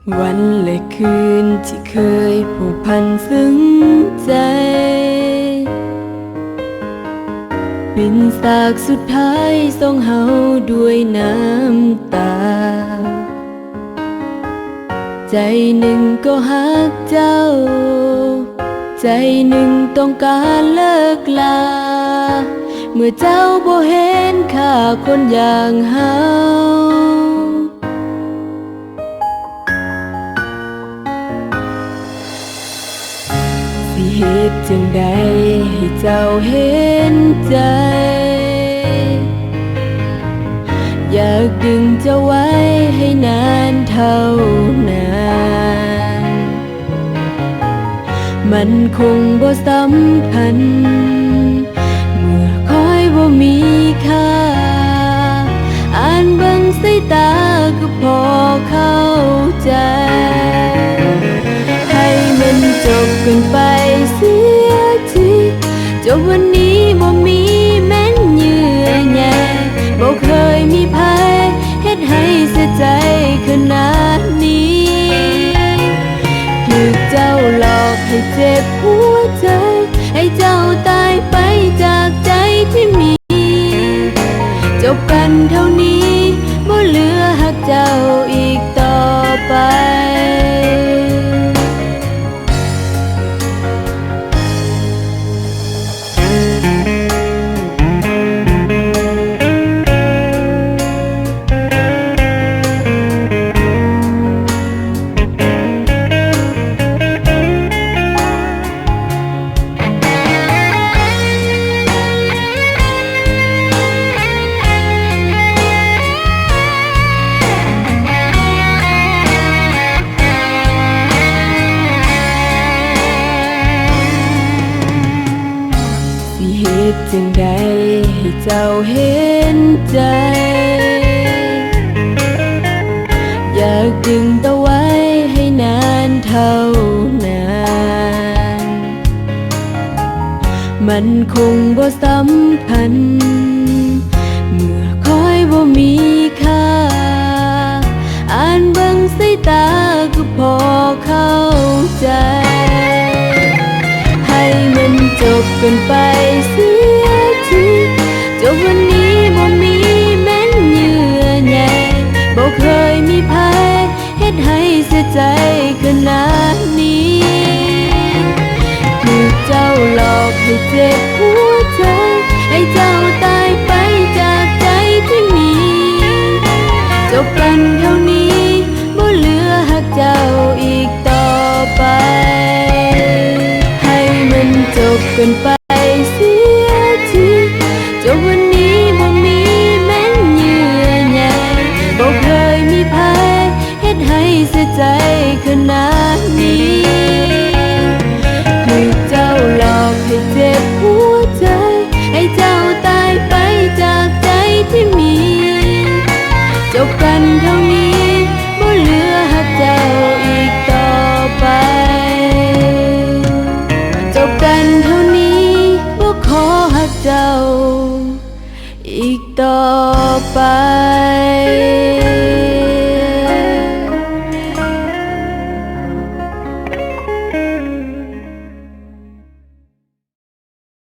วันและคืนที่เคยผูกพันซึ้งใจปิ่นสากสุดท้ายส่งเฮาด้วยน้ำตาใจหนึ่งก็ฮักเจ้าใจหนึ่งต้องการเลิกลาเมื่อเจ้าบ่เห็นค่าคนอย่างเฮาสิเหตุจังใดให้เจ้าเห็นใจอยากดึงเจ้าไว้ให้นานเท่านานมันคงบ่สำคัญเมื่อคอยบ่มีค่าอ่านเบิ่งสายตาก็พอเข้าใจให้มันจบกันไปเสียทีจบวันนี้บ่มีแม้นเยื่อใยบ่เคยมีภัยเฮ็ดให้เสียใจขนาดนี้ถูกเจ้าหลอกให้เจ็บหัวใจให้เจ้าตายไปจากใจที่มีจบกันเท่านี้บ่เหลือหักเจ้าอีกต่อไปเหตุจึงใดให้เจ้าเห็นใจอยากดึงเจ้าไว้ให้นานเท่านานมันคงบ่สำคัญเมื่อคอยบ่มีค่าอ่านเบิ่งสายตาก็พอเข้าใจให้มันจบกันไปเสียทีจบวันนี้บ่มีแม้นเยื่อใยบ่เคยมีภัยเฮ็ดให้เสียใจขนาดนี้ถูกเจ้าหลอกให้เจ็บหัวใจให้เจ้าตายไปจากใจที่มีจบกันเท่านี้บ่เหลือหักเจ้าอีกต่อไปจบกันไปเสียทีจบวันนี้บ่มีแม้นเยื่อใยบ่เคยมีภัยเฮ็ดให้เสียใจขนาดนี้ถูกเจ้าหลอกให้เจ็บหัวใจให้เจ้าตายไปจากใจที่มีจบกันเท่านี้บ่เหลือหักเจ้าอีกต่อไปจบกันเท่านี้บ่ขอหักเจ้าอีกต่อไป